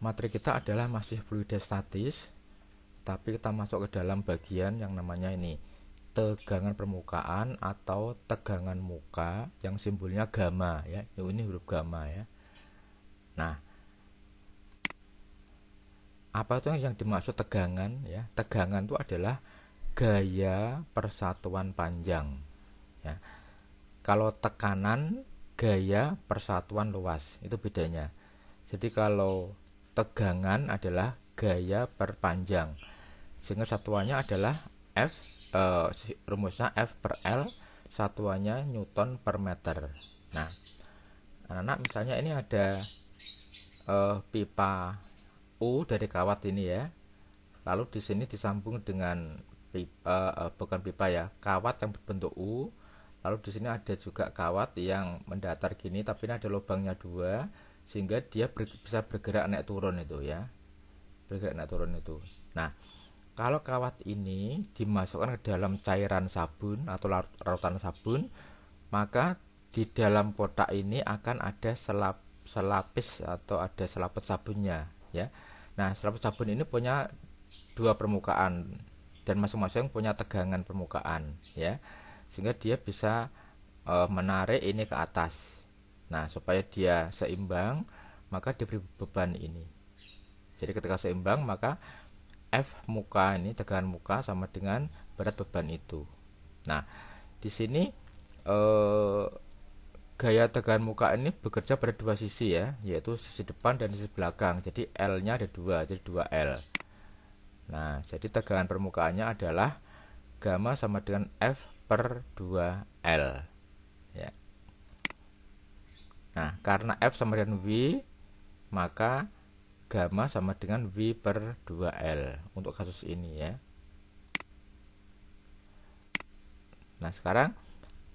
materi kita adalah masih fluida statis, tapi kita masuk ke dalam bagian yang namanya ini tegangan permukaan atau tegangan muka yang simbolnya gamma ya. Ini huruf gamma ya. Nah, apa itu yang dimaksud tegangan ya? Tegangan itu adalah gaya persatuan panjang ya. Kalau tekanan gaya persatuan luas, itu bedanya. Jadi kalau tegangan adalah gaya perpanjang, sehingga satuannya adalah F, rumusnya F per L, satuannya Newton per meter. Nah, anak-anak misalnya ini ada pipa U dari kawat ini ya, lalu di sini disambung dengan pipa, bukan pipa ya, kawat yang berbentuk U. Lalu di sini ada juga kawat yang mendatar gini, tapi ini ada lubangnya dua, sehingga dia bisa bergerak naik turun itu ya, bergerak naik turun itu. Nah, kalau kawat ini dimasukkan ke dalam cairan sabun atau larutan sabun, maka di dalam kotak ini akan ada selapis atau ada selaput sabunnya ya. Nah, selaput sabun ini punya dua permukaan dan masing-masing punya tegangan permukaan ya, sehingga dia bisa menarik ini ke atas. Nah, supaya dia seimbang, maka diberi beban ini. Jadi ketika seimbang, maka F muka ini, tegangan muka sama dengan berat beban itu. Nah, di sini gaya tegangan muka ini bekerja pada dua sisi ya, yaitu sisi depan dan sisi belakang. Jadi L-nya ada dua, jadi 2L. Nah, jadi tegangan permukaannya adalah gamma sama dengan F per 2L ya. Nah, karena F sama dengan V, maka gamma sama dengan V per 2L untuk kasus ini ya. Nah, sekarang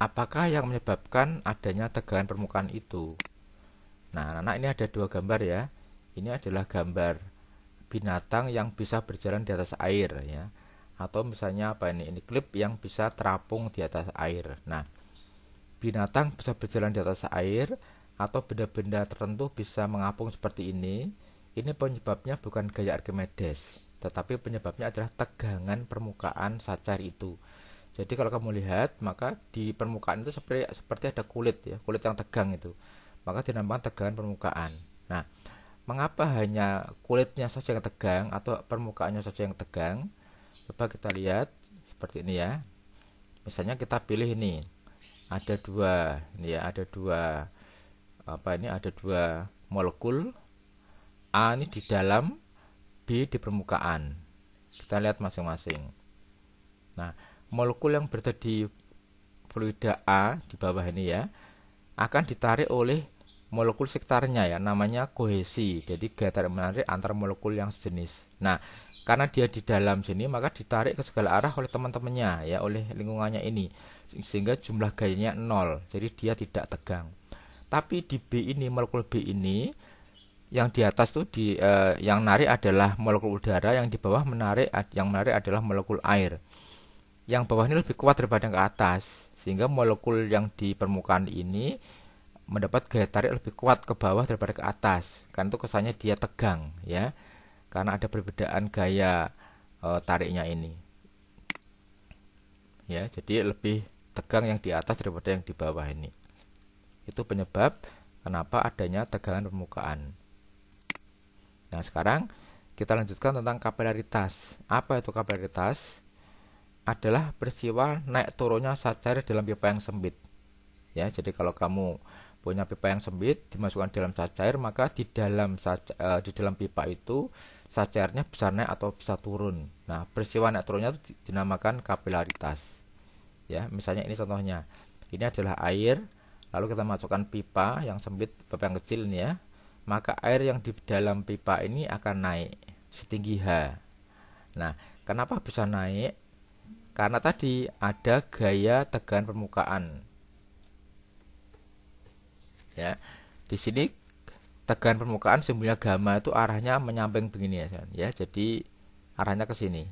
apakah yang menyebabkan adanya tegangan permukaan itu? Nah, anak-anak, ini ada dua gambar ya. Ini adalah gambar binatang yang bisa berjalan di atas air ya. Atau misalnya apa ini klip yang bisa terapung di atas air. Nah, binatang bisa berjalan di atas air atau benda-benda tertentu bisa mengapung seperti ini. Ini penyebabnya bukan gaya Archimedes, tetapi penyebabnya adalah tegangan permukaan sacar itu. Jadi kalau kamu lihat, maka di permukaan itu seperti ada kulit ya, kulit yang tegang itu. Maka dinamakan tegangan permukaan. Nah, mengapa hanya kulitnya saja yang tegang atau permukaannya saja yang tegang? Coba kita lihat seperti ini ya. Misalnya kita pilih ini, ada dua, ini ya, ada dua ada dua molekul, A ini di dalam, B di permukaan. Kita lihat masing-masing. Nah, molekul yang berada di fluida A di bawah ini ya, akan ditarik oleh molekul sekitarnya ya, namanya kohesi. Jadi gaya tarik menarik antar molekul yang sejenis. Nah, karena dia di dalam sini, maka ditarik ke segala arah oleh teman-temannya ya, oleh lingkungannya ini, sehingga jumlah gayanya 0. Jadi dia tidak tegang. Tapi di B ini, molekul B ini, yang di atas tuh yang menarik adalah molekul udara, yang di bawah yang menarik adalah molekul air. Yang bawah ini lebih kuat daripada yang ke atas, sehingga molekul yang di permukaan ini mendapat gaya tarik lebih kuat ke bawah daripada ke atas. Kan itu kesannya dia tegang ya, karena ada perbedaan gaya tariknya ini ya. Jadi lebih tegang yang di atas daripada yang di bawah ini. Itu penyebab kenapa adanya tegangan permukaan. Nah, sekarang kita lanjutkan tentang kapilaritas. Apa itu kapilaritas? Adalah peristiwa naik turunnya sacar dalam pipa yang sempit ya. Jadi kalau kamu punya pipa yang sempit, dimasukkan dalam sacar, maka di dalam pipa itu sacarnya bisa naik atau bisa turun. Nah, peristiwa naik turunnya itu dinamakan kapilaritas ya. Misalnya ini contohnya, ini adalah air, lalu kita masukkan pipa yang sempit, pipa yang kecil ini ya, maka air yang di dalam pipa ini akan naik setinggi H. Nah, kenapa bisa naik? Karena tadi ada gaya tegangan permukaan ya. Di sini tegangan permukaan simbolnya gamma itu arahnya menyamping begini ya. Jadi arahnya ke sini.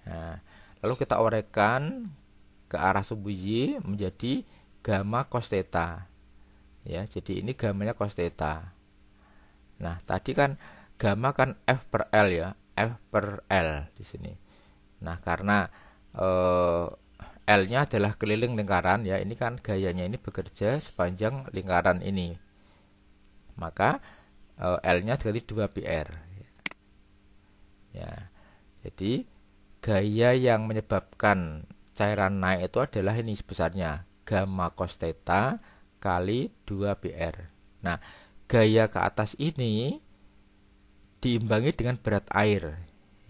Nah, lalu kita orekan ke arah sumbu Y menjadi gamma cos theta ya. Jadi ini gammanya cos theta. Nah, tadi kan gamma kan F per L ya, F per L di sini. Nah, karena L-nya adalah keliling lingkaran ya, ini kan gayanya ini bekerja sepanjang lingkaran ini. Maka L-nya diganti 2πr. Ya. Jadi gaya yang menyebabkan cairan naik itu adalah ini sebesarnya gamma cos theta kali 2πr. Nah, gaya ke atas ini diimbangi dengan berat air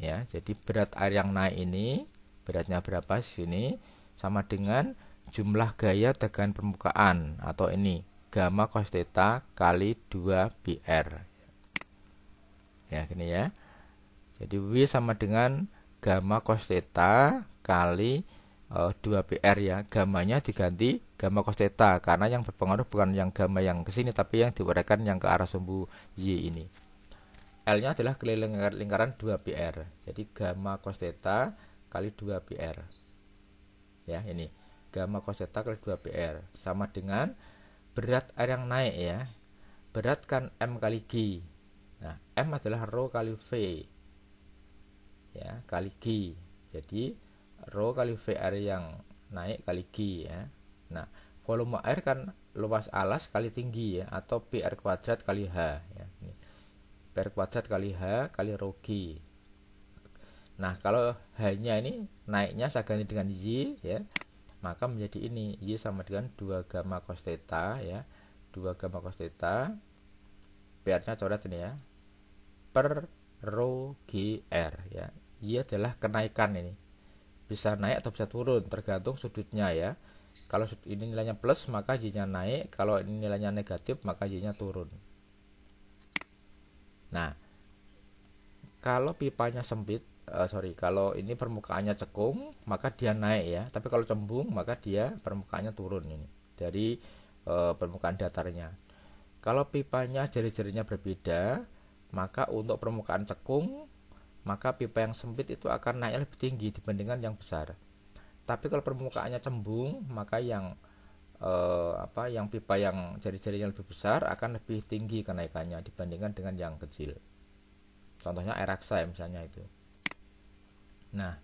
ya. Jadi berat air yang naik ini beratnya berapa sini sama dengan jumlah gaya tegangan permukaan atau ini gamma cos theta kali 2πr. Ya, gini ya. Jadi W sama dengan gamma cos theta kali 2πr ya. Gamanya diganti gamma cos theta karena yang berpengaruh bukan yang gamma yang ke sini tapi yang diuraikan yang ke arah sumbu Y ini. L-nya adalah keliling lingkaran 2πr. Jadi gamma cos theta kali 2πr. Ya, ini gamma cos theta kali 2πr sama dengan berat air yang naik ya. Berat kan M kali G. Nah, M adalah rho kali V. Ya, kali G. Jadi rho kali V air yang naik kali G ya. Nah, volume air kan luas alas kali tinggi ya, atau PR kuadrat kali H ya. Ini. PR kuadrat kali H kali rho G. Nah, kalau H-nya ini naiknya saya ganti dengan Y ya, maka menjadi ini Y sama dengan 2 gamma cos theta ya. 2 gamma cos theta PR-nya coret ini ya, per rho GR ya. Y adalah kenaikan ini. Bisa naik atau bisa turun tergantung sudutnya ya. Kalau ini nilainya plus maka Y-nya naik, kalau ini nilainya negatif maka Y-nya turun. Nah, kalau pipanya sempit, kalau ini permukaannya cekung maka dia naik ya. Tapi kalau cembung maka dia permukaannya turun ini dari permukaan datarnya. Kalau pipanya jari-jarinya berbeda, maka untuk permukaan cekung maka pipa yang sempit itu akan naiknya lebih tinggi dibandingkan yang besar. Tapi kalau permukaannya cembung, maka yang pipa yang jari-jarinya lebih besar akan lebih tinggi kenaikannya dibandingkan dengan yang kecil. Contohnya air raksa ya, misalnya itu. Nah,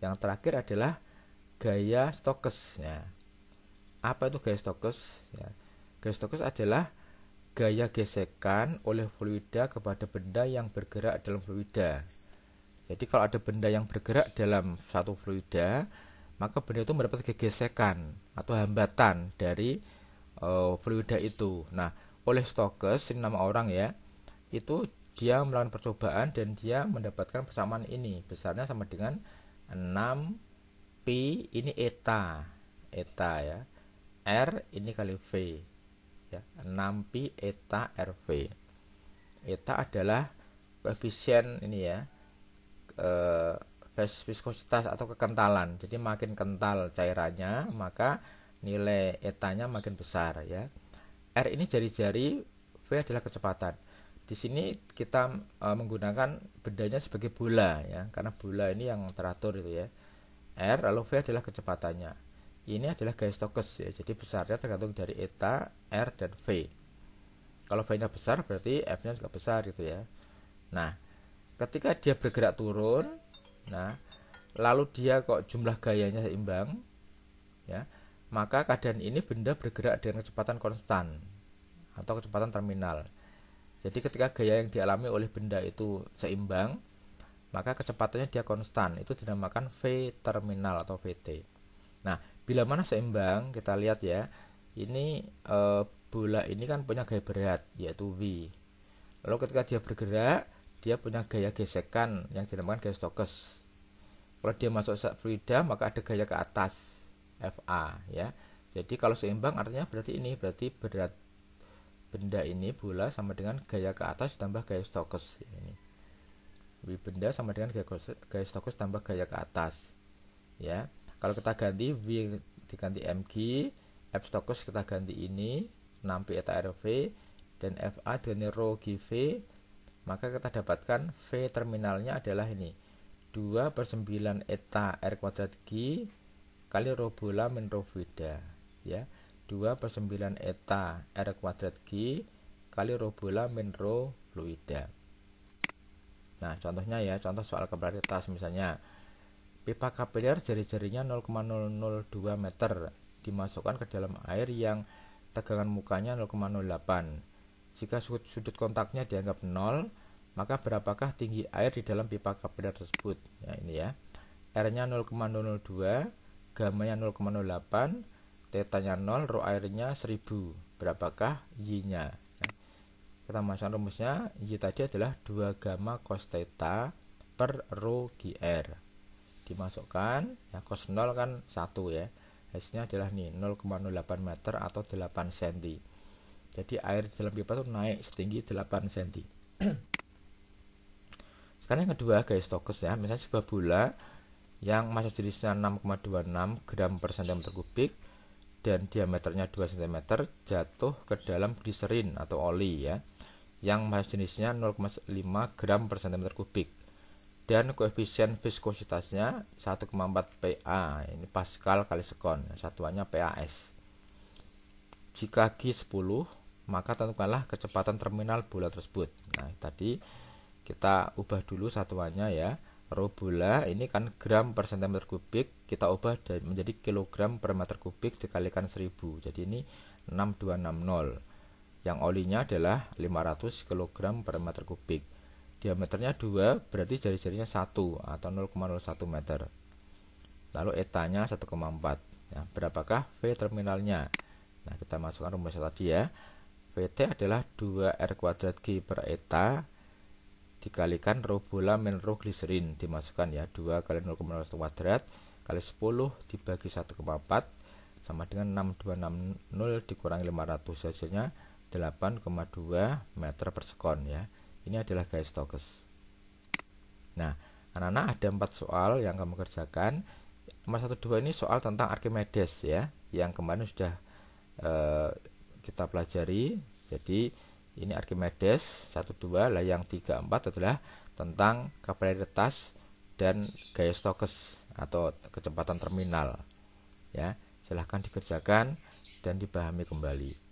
yang terakhir adalah gaya Stokes ya. Apa itu gaya Stokes ya? Gaya Stokes adalah gaya gesekan oleh fluida kepada benda yang bergerak dalam fluida. Jadi kalau ada benda yang bergerak dalam satu fluida, maka benda itu mendapat gesekan atau hambatan dari fluida itu. Nah, oleh Stokes, ini nama orang ya, itu dia melakukan percobaan dan dia mendapatkan persamaan ini. Besarnya sama dengan 6 pi ini eta ya. R ini kali V ya, 6 pi eta RV. Eta adalah koefisien ini ya, viskositas atau kekentalan. Jadi makin kental cairannya maka nilai etanya makin besar ya. R ini jari-jari, V adalah kecepatan. Di sini kita menggunakan bendanya sebagai bola ya, karena bola ini yang teratur itu ya. R lalu V adalah kecepatannya. Ini adalah gaya Stokes ya. Jadi besarnya tergantung dari eta, R dan V. Kalau V-nya besar berarti F-nya juga besar gitu ya. Nah, ketika dia bergerak turun, nah lalu dia kok jumlah gayanya seimbang ya, maka keadaan ini benda bergerak dengan kecepatan konstan atau kecepatan terminal. Jadi ketika gaya yang dialami oleh benda itu seimbang, maka kecepatannya dia konstan. Itu dinamakan V terminal atau VT. Nah, bila mana seimbang, kita lihat ya. Ini bola ini kan punya gaya berat, yaitu V. Lalu ketika dia bergerak, dia punya gaya gesekan yang dinamakan gaya Stokes. Kalau dia masuk fluida, maka ada gaya ke atas, FA ya. Jadi kalau seimbang artinya berarti berat benda ini bola sama dengan gaya ke atas tambah gaya Stokes ini. V benda sama dengan gaya Stokes tambah gaya ke atas ya. Kalau kita ganti V diganti mg, F Stokes kita ganti ini 6 pi eta RV dan FA dengan rho GV, maka kita dapatkan V terminalnya adalah ini 2/9 eta R kuadrat G kali rho bola min rho fluida ya. 2/9 eta R kuadrat G kali rho bola min rho fluida. Nah, contohnya ya, contoh soal kapilaritas misalnya pipa kapiler jari-jarinya 0,002 meter dimasukkan ke dalam air yang tegangan mukanya 0,08. Jika sudut kontaknya dianggap 0, maka berapakah tinggi air di dalam pipa kapiler tersebut? Ya, ini ya. R-nya 0,002, gamanya 0,08, tetanya 0, rho airnya 1000. Berapakah Y-nya? Kita masukkan rumusnya. Y tadi adalah 2 gamma cos theta per rho GR. Dimasukkan, ya cos 0 kan 1 ya. Hasilnya adalah nih 0,08 meter atau 8 cm. Jadi air di dalam pipa itu naik setinggi 8 cm. Sekarang yang kedua, gaya Stokes ya. Misalnya sebuah bola yang massa jenisnya 6,26 gram per cm kubik dan diameternya 2 cm jatuh ke dalam gliserin atau oli ya, yang massa jenisnya 0,5 gram per cm kubik dan koefisien viskositasnya 1,4 PA, ini Pascal kali sekon, satuannya PAS. Jika G 10, maka tentukanlah kecepatan terminal bola tersebut. Nah, tadi kita ubah dulu satuannya ya. Rho bola ini kan gram per cm kubik, kita ubah menjadi kilogram per meter kubik dikalikan 1000. Jadi ini 6260. Yang olinya adalah 500 kg per meter kubik. Diameternya 2, berarti jari-jarinya 1 atau 0,01 meter. Lalu etanya 1,4. Nah, berapakah V terminalnya? Nah, kita masukkan rumusnya tadi ya. VT adalah 2R² G per eta dikalikan rho bola min rho gliserin, dimasukkan ya, 2 kali 0,01 kuadrat kali 10 dibagi 1,4 sama dengan 6260 dikurangi 500, hasilnya 8,2 meter per sekon ya. Ini adalah gaya Stokes. Nah, anak-anak ada 4 soal yang kamu kerjakan. Nomor 1, 2 ini soal tentang Archimedes ya, yang kemarin sudah kita pelajari. Jadi ini Archimedes 1, 2 lah. Yang 3, 4 adalah tentang kapilaritas dan gaya Stokes atau kecepatan terminal ya. Silahkan dikerjakan dan dipahami kembali.